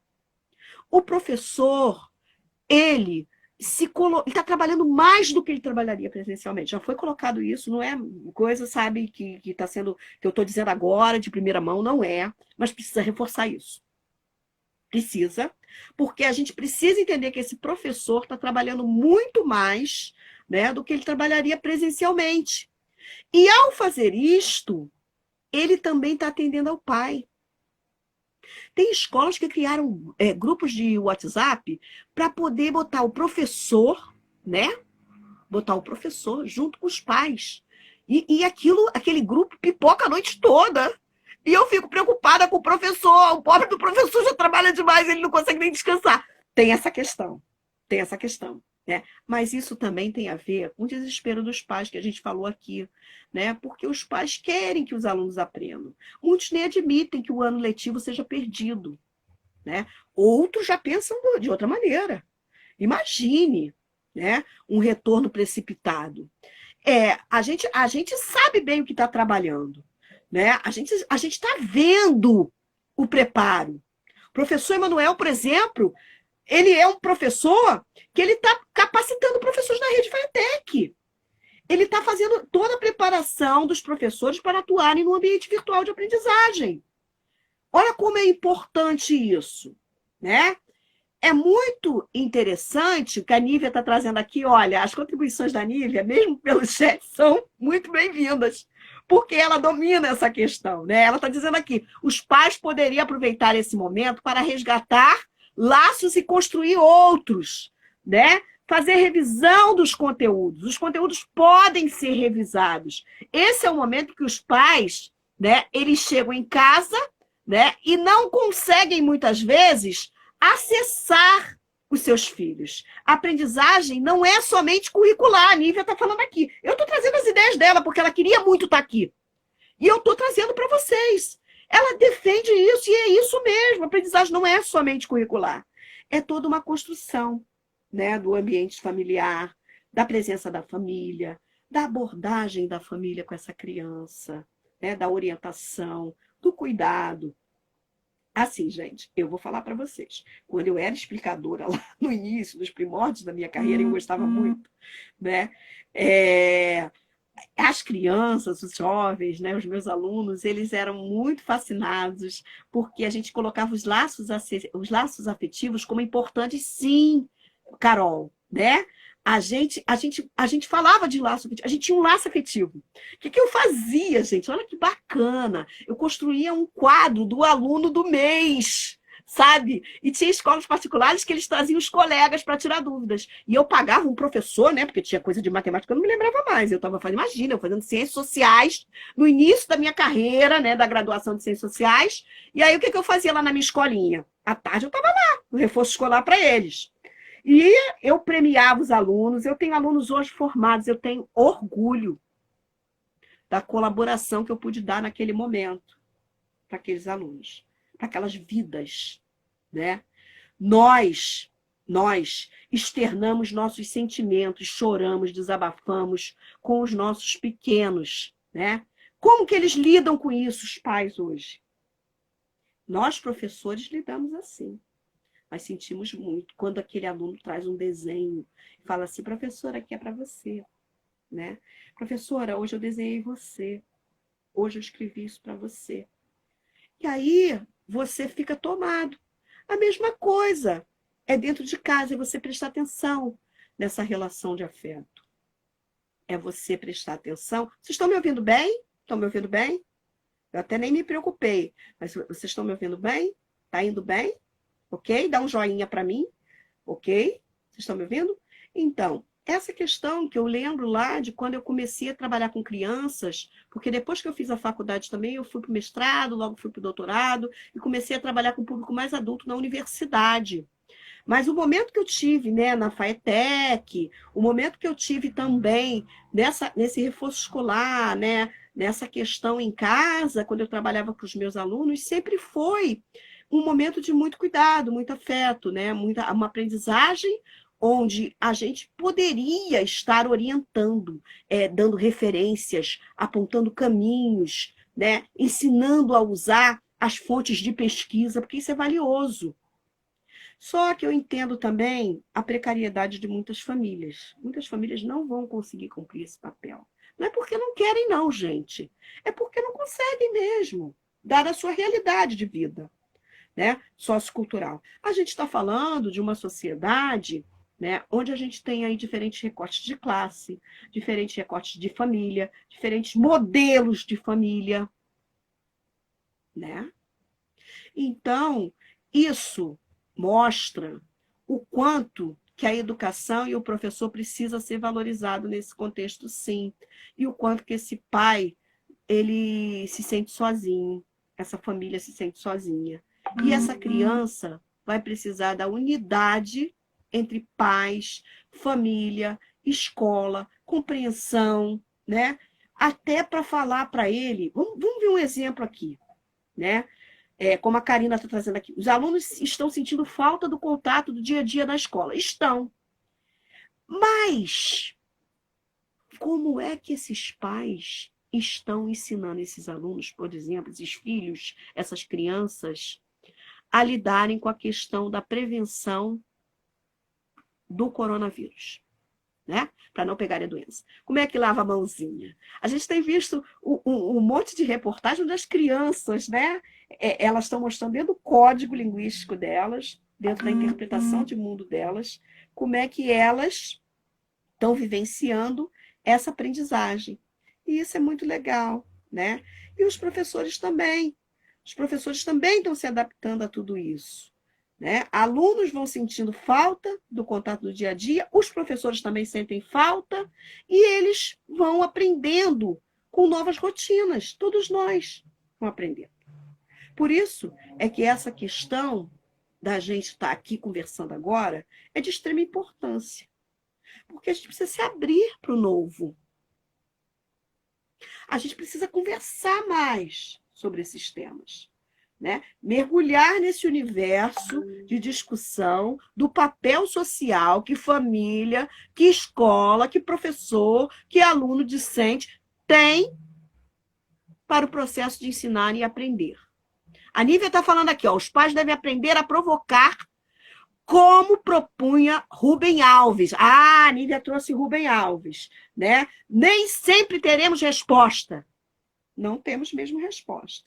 O professor, ele está trabalhando mais do que ele trabalharia presencialmente. Já foi colocado isso, não é coisa, sabe, que está sendo, que eu estou dizendo agora, de primeira mão, não é, mas precisa reforçar isso. Precisa, porque a gente precisa entender que esse professor está trabalhando muito mais, né, do que ele trabalharia presencialmente. E ao fazer isto, ele também está atendendo ao pai. Tem escolas que criaram grupos de WhatsApp para poder botar o professor, né? Botar o professor junto com os pais. E aquele grupo pipoca a noite toda. E eu fico preocupada com o professor. O pobre do professor já trabalha demais, ele não consegue nem descansar. Tem essa questão. Tem essa questão. Né? Mas isso também tem a ver com o desespero dos pais, que a gente falou aqui, né? Porque os pais querem que os alunos aprendam. Muitos nem admitem que o ano letivo seja perdido. Né? Outros já pensam de outra maneira. Imagine, né, um retorno precipitado. A gente sabe bem o que está trabalhando. Né? A gente está vendo o preparo. O professor Emanuel, por exemplo, ele é um professor que ele está capacitando professores na rede Fiotech. Ele está fazendo toda a preparação dos professores para atuarem no ambiente virtual de aprendizagem. Olha como é importante isso, né? É muito interessante o que a Nívia está trazendo aqui. Olha, as contribuições da Nívia, mesmo pelo chat, são muito bem-vindas, porque ela domina essa questão, né? Ela está dizendo aqui, os pais poderiam aproveitar esse momento para resgatar laços e construir outros, né? Fazer revisão dos conteúdos. Os conteúdos podem ser revisados. Esse é o momento que os pais, né, eles chegam em casa, né, e não conseguem, muitas vezes, acessar os seus filhos. A aprendizagem não é somente curricular, a Nívia está falando aqui. Eu estou trazendo as ideias dela, porque ela queria muito estar aqui. E eu estou trazendo para vocês. Ela defende isso, e é isso mesmo. A aprendizagem não é somente curricular. É toda uma construção, né, do ambiente familiar, da presença da família, da abordagem da família com essa criança, né, da orientação, do cuidado. Assim, gente, eu vou falar para vocês. Quando eu era explicadora lá no início, nos primórdios da minha carreira, eu gostava muito, né? As crianças, os jovens, né, os meus alunos, eles eram muito fascinados porque a gente colocava os laços afetivos como importantes, sim, Carol, né? A gente falava de laço afetivo, a gente tinha um laço afetivo. O que eu fazia, gente? Olha que bacana. Eu construía um quadro do aluno do mês, sabe? E tinha escolas particulares que eles traziam os colegas para tirar dúvidas. E eu pagava um professor, né? Porque tinha coisa de matemática, eu não me lembrava mais. Eu estava fazendo, imagina, eu fazendo ciências sociais no início da minha carreira, né? Da graduação de ciências sociais. E aí o que eu fazia lá na minha escolinha? À tarde eu estava lá, no reforço escolar para eles. E eu premiava os alunos, eu tenho alunos hoje formados, eu tenho orgulho da colaboração que eu pude dar naquele momento para aqueles alunos, para aquelas vidas, né? Nós externamos nossos sentimentos, choramos, desabafamos com os nossos pequenos, né? Como que eles lidam com isso, os pais hoje? Nós, professores, lidamos assim. Nós sentimos muito quando aquele aluno traz um desenho e fala assim, professora, aqui é para você, né? Professora, hoje eu desenhei você, hoje eu escrevi isso para você. E aí você fica tomado. A mesma coisa é dentro de casa, é você prestar atenção nessa relação de afeto. É você prestar atenção. Vocês estão me ouvindo bem? Estão me ouvindo bem? Eu até nem me preocupei, mas vocês estão me ouvindo bem? Está indo bem? ok? Dá um joinha para mim, ok? Vocês estão me ouvindo? Então, essa questão que eu lembro lá de quando eu comecei a trabalhar com crianças, porque depois que eu fiz a faculdade também, eu fui para o mestrado, logo fui para o doutorado, e comecei a trabalhar com o público mais adulto na universidade. Mas o momento que eu tive, né, na FATEC, o momento que eu tive também nesse reforço escolar, né, nessa questão em casa, quando eu trabalhava com os meus alunos, sempre foi um momento de muito cuidado, muito afeto, né, uma aprendizagem onde a gente poderia estar orientando, dando referências, apontando caminhos, né, ensinando a usar as fontes de pesquisa, porque isso é valioso. Só que eu entendo também a precariedade de muitas famílias. Muitas famílias não vão conseguir cumprir esse papel. Não é porque não querem, não, gente. É porque não conseguem mesmo, dada a sua realidade de vida, né, sociocultural. A gente está falando de uma sociedade, né, onde a gente tem aí diferentes recortes de classe, diferentes recortes de família, diferentes modelos de família, né? Então, isso mostra o quanto que a educação e o professor precisa ser valorizado nesse contexto, sim, e o quanto que esse pai ele se sente sozinho, essa família se sente sozinha. E essa criança vai precisar da unidade entre pais, família, escola, compreensão, né? Até para falar para ele, vamos ver um exemplo aqui, né? Como a Karina está trazendo aqui, os alunos estão sentindo falta do contato do dia a dia na escola. Estão. Mas como é que esses pais estão ensinando esses alunos, por exemplo, esses filhos, essas crianças, a lidarem com a questão da prevenção do coronavírus, né? Para não pegar a doença. Como é que lava a mãozinha? A gente tem visto um monte de reportagem das crianças, né? Elas estão mostrando dentro do código linguístico delas, dentro da interpretação de mundo delas, como é que elas estão vivenciando essa aprendizagem. E isso é muito legal, né? E os professores também. Os professores também estão se adaptando a tudo isso. Né? Alunos vão sentindo falta do contato do dia a dia, os professores também sentem falta, e eles vão aprendendo com novas rotinas. Todos nós vamos aprendendo. Por isso é que essa questão da gente estar aqui conversando agora é de extrema importância. Porque a gente precisa se abrir para o novo. A gente precisa conversar mais sobre esses temas. Né? Mergulhar nesse universo de discussão do papel social que família, que escola, que professor, que aluno discente tem para o processo de ensinar e aprender. A Nívia está falando aqui, ó, os pais devem aprender a provocar como propunha Rubem Alves. Ah, a Nívia trouxe Rubem Alves. Né? Nem sempre teremos resposta. Não temos mesmo resposta.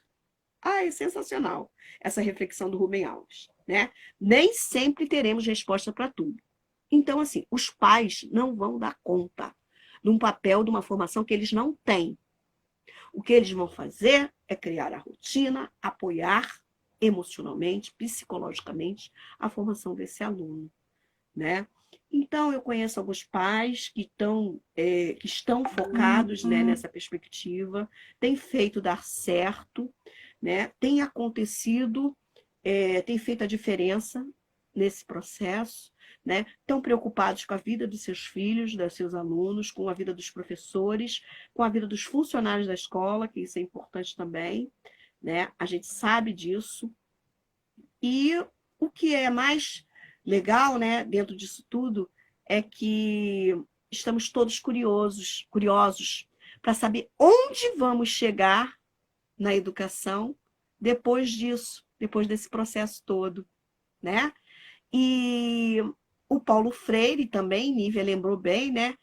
Ah, é sensacional essa reflexão do Rubem Alves. Né? Nem sempre teremos resposta para tudo. Então, assim, os pais não vão dar conta de um papel, de uma formação que eles não têm. O que eles vão fazer é criar a rotina, apoiar emocionalmente, psicologicamente, a formação desse aluno. Né? Então, eu conheço alguns pais que estão focados, né, nessa perspectiva, têm feito dar certo, né, tem acontecido, tem feito a diferença nesse processo, né, estão preocupados com a vida dos seus filhos, dos seus alunos, com a vida dos professores, com a vida dos funcionários da escola, que isso é importante também, né, a gente sabe disso. E o que é mais legal, né, dentro disso tudo, é que estamos todos curiosos para saber onde vamos chegar na educação depois disso, depois desse processo todo, né? E o Paulo Freire também, Nívia lembrou bem, né?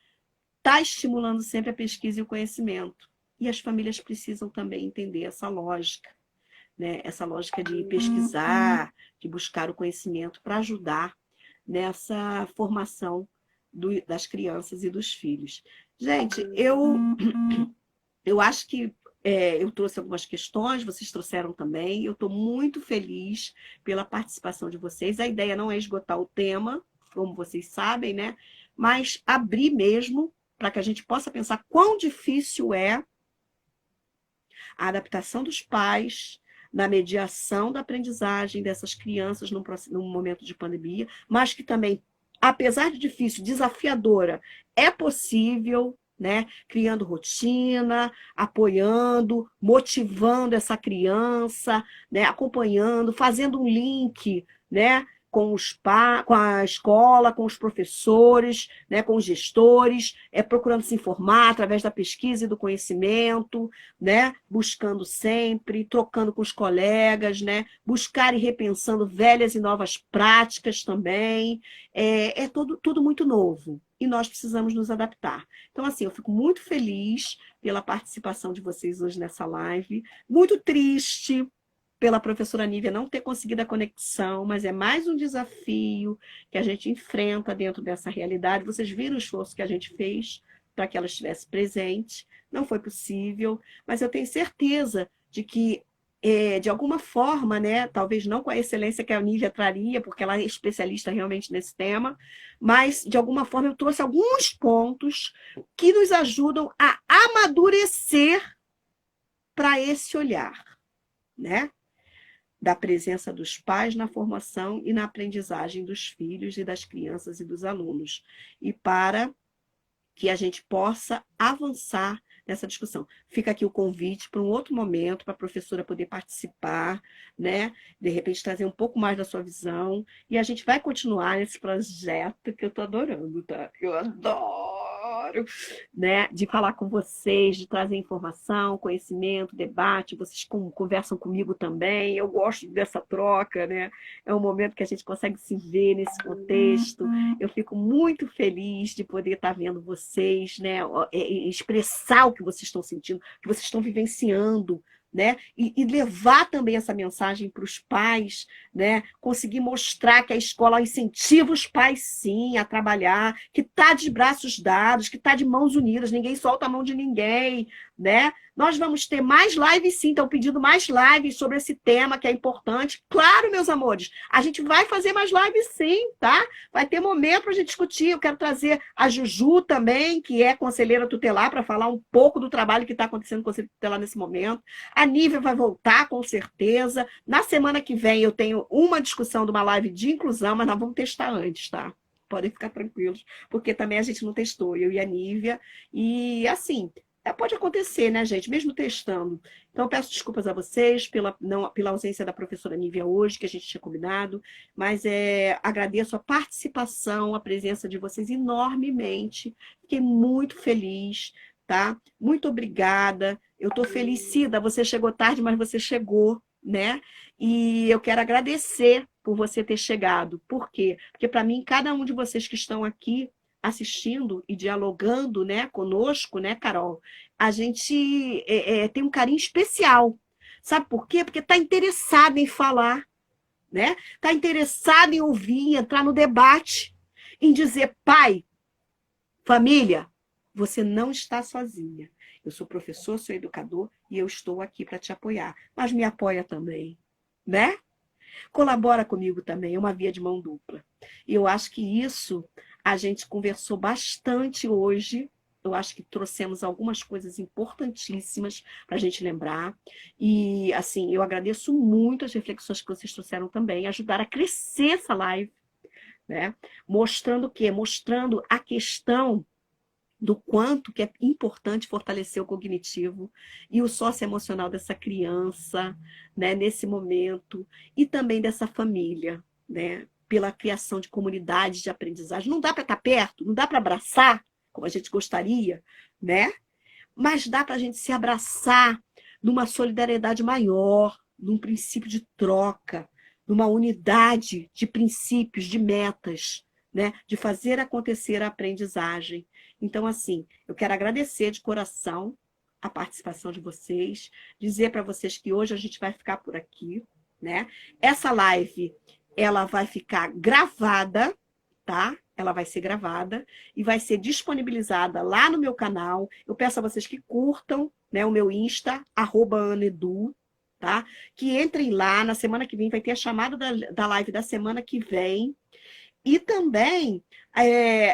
Está estimulando sempre a pesquisa e o conhecimento. E as famílias precisam também entender essa lógica, né? Essa lógica de pesquisar, de buscar o conhecimento para ajudar nessa formação das crianças e dos filhos. Gente, eu acho que Eu trouxe algumas questões, vocês trouxeram também. Eu estou muito feliz pela participação de vocês. A ideia não é esgotar o tema, como vocês sabem, né? Mas abrir mesmo para que a gente possa pensar quão difícil é a adaptação dos pais na mediação da aprendizagem dessas crianças num momento de pandemia, mas que também, apesar de difícil, desafiadora, é possível, né? Criando rotina, apoiando, motivando essa criança, né? Acompanhando, fazendo um link, né? Com a escola, com os professores, né? Com os gestores, procurando se informar através da pesquisa e do conhecimento, né? Buscando sempre, trocando com os colegas, né? Buscar e repensando velhas e novas práticas também. É tudo muito novo e nós precisamos nos adaptar. Então, assim, eu fico muito feliz pela participação de vocês hoje nessa live, muito triste pela professora Nívia não ter conseguido a conexão, mas é mais um desafio que a gente enfrenta dentro dessa realidade. Vocês viram o esforço que a gente fez para que ela estivesse presente, não foi possível, mas eu tenho certeza de que, de alguma forma, né, talvez não com a excelência que a Nívia traria, porque ela é especialista realmente nesse tema, mas, de alguma forma, eu trouxe alguns pontos que nos ajudam a amadurecer para esse olhar, né? Da presença dos pais na formação e na aprendizagem dos filhos e das crianças e dos alunos, e para que a gente possa avançar nessa discussão. Fica aqui o convite para um outro momento, para a professora poder participar, né? De repente trazer um pouco mais da sua visão, e a gente vai continuar nesse projeto que eu estou adorando, tá? Eu adoro, né? De falar com vocês, de trazer informação, conhecimento, debate, vocês conversam comigo também, eu gosto dessa troca, né? É um momento que a gente consegue se ver nesse contexto. Eu fico muito feliz de poder estar vendo vocês, né? Expressar o que vocês estão sentindo, o que vocês estão vivenciando, né? E levar também essa mensagem para os pais, né? Conseguir mostrar que a escola incentiva os pais, sim, a trabalhar, que está de braços dados, que está de mãos unidas, ninguém solta a mão de ninguém, né? Nós vamos ter mais lives, sim, estão pedindo mais lives sobre esse tema que é importante. Claro, meus amores, a gente vai fazer mais lives, sim, tá? Vai ter momento para a gente discutir. Eu quero trazer a Juju também, que é conselheira tutelar, para falar um pouco do trabalho que está acontecendo com o conselho tutelar nesse momento. A Nívia vai voltar, com certeza. Na semana que vem eu tenho uma discussão de uma live de inclusão, mas nós vamos testar antes, tá? Podem ficar tranquilos, porque também a gente não testou, eu e a Nívia. E, assim, pode acontecer, né, gente? Mesmo testando. Então, eu peço desculpas a vocês pela ausência da professora Nívia hoje, que a gente tinha combinado, mas agradeço a participação, a presença de vocês enormemente. Fiquei muito feliz, tá? Muito obrigada. Eu estou feliz, Cida, você chegou tarde, mas você chegou, né? E eu quero agradecer por você ter chegado. Por quê? Porque, para mim, cada um de vocês que estão aqui assistindo e dialogando, né, conosco, né, Carol? A gente tem um carinho especial. Sabe por quê? Porque está interessado em falar, né? Está interessado em ouvir, em entrar no debate, em dizer, pai, família, você não está sozinha. Eu sou professor, sou educador e eu estou aqui para te apoiar. Mas me apoia também, né? Colabora comigo também, é uma via de mão dupla. E eu acho que isso a gente conversou bastante hoje. Eu acho que trouxemos algumas coisas importantíssimas para a gente lembrar. E, assim, eu agradeço muito as reflexões que vocês trouxeram também, ajudaram a crescer essa live, né? Mostrando o quê? Mostrando a questão do quanto que é importante fortalecer o cognitivo e o socioemocional dessa criança, né, nesse momento, e também dessa família, né, pela criação de comunidades de aprendizagem. Não dá para estar perto, não dá para abraçar, como a gente gostaria, né? Mas dá para a gente se abraçar numa solidariedade maior, num princípio de troca, numa unidade de princípios, de metas, né? De fazer acontecer a aprendizagem. Então, assim, eu quero agradecer de coração a participação de vocês, dizer para vocês que hoje a gente vai ficar por aqui, né? Essa live, ela vai ficar gravada, tá? Ela vai ser gravada e vai ser disponibilizada lá no meu canal. Eu peço a vocês que curtam, né? O meu Insta, @anedu, tá? Que entrem lá, na semana que vem vai ter a chamada da live da semana que vem. E também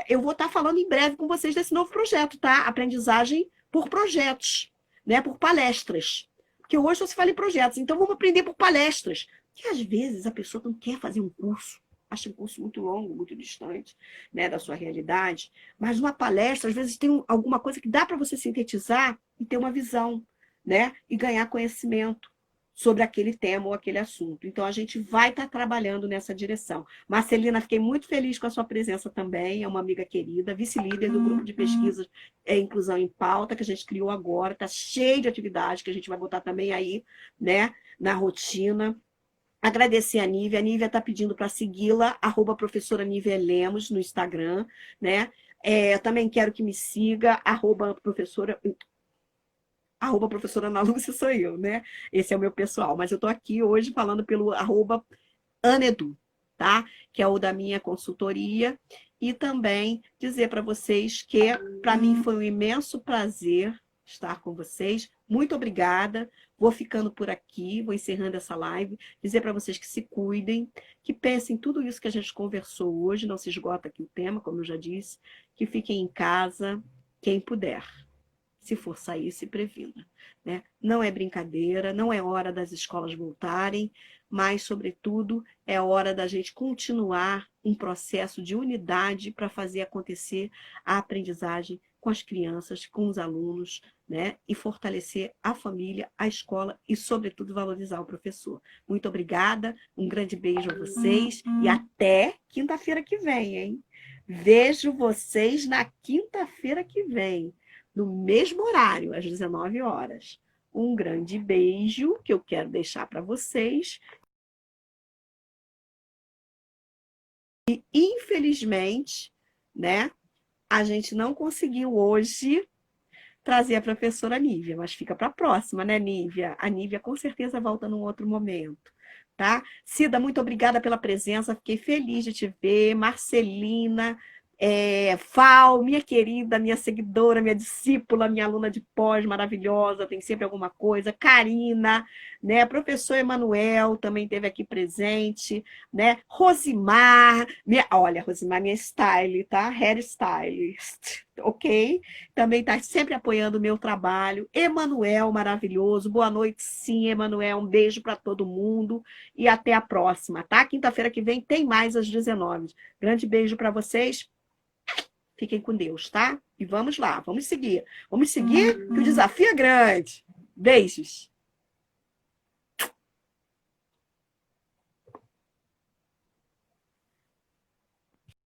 eu vou estar falando em breve com vocês desse novo projeto, tá? Aprendizagem por projetos, né? Por palestras. Porque hoje só se fala em projetos, então vamos aprender por palestras. Que às vezes a pessoa não quer fazer um curso, acha um curso muito longo, muito distante, né, da sua realidade, mas uma palestra, às vezes, tem alguma coisa que dá para você sintetizar e ter uma visão, né? E ganhar conhecimento sobre aquele tema ou aquele assunto. Então, a gente vai estar trabalhando nessa direção. Marcelina, fiquei muito feliz com a sua presença também, é uma amiga querida, vice-líder do grupo de pesquisas Inclusão em Pauta, que a gente criou agora, está cheio de atividades que a gente vai botar também aí, né, na rotina. Agradecer a Nívia está pedindo para segui-la, @professora Nívia Lemos no Instagram, né? Eu também quero que me siga, professora Ana Lúcia sou eu, né? Esse é o meu pessoal, mas eu estou aqui hoje falando pelo @anedu, tá? Que é o da minha consultoria. E também dizer para vocês que para mim foi um imenso prazer estar com vocês. Muito obrigada. Vou ficando por aqui, vou encerrando essa live. Dizer para vocês que se cuidem, que pensem tudo isso que a gente conversou hoje. Não se esgota aqui o tema, como eu já disse. Que fiquem em casa, quem puder. Se for sair, se previna, né? Não é brincadeira, não é hora das escolas voltarem, mas, sobretudo, é hora da gente continuar um processo de unidade para fazer acontecer a aprendizagem com as crianças, com os alunos, né? E fortalecer a família, a escola e, sobretudo, valorizar o professor. Muito obrigada, um grande beijo a vocês e até quinta-feira que vem, hein? Vejo vocês na quinta-feira que vem, no mesmo horário, às 19 horas. Um grande beijo que eu quero deixar para vocês. E, infelizmente, né, a gente não conseguiu hoje trazer a professora Nívia, mas fica para a próxima, né, Nívia? A Nívia com certeza volta num outro momento, tá? Cida, muito obrigada pela presença, fiquei feliz de te ver. Marcelina, Fal, minha querida, minha seguidora, minha discípula, minha aluna de pós maravilhosa, tem sempre alguma coisa. Karina, né? Professor Emanuel também esteve aqui presente, né? Rosimar, olha, Rosimar, minha style, tá? Hairstylist, ok? Também está sempre apoiando o meu trabalho. Emanuel, maravilhoso. Boa noite, sim, Emanuel. Um beijo para todo mundo e até a próxima, tá? Quinta-feira que vem tem mais às 19. Grande beijo para vocês. Fiquem com Deus, tá? E vamos lá, vamos seguir. Vamos seguir, que o desafio é grande. Beijos.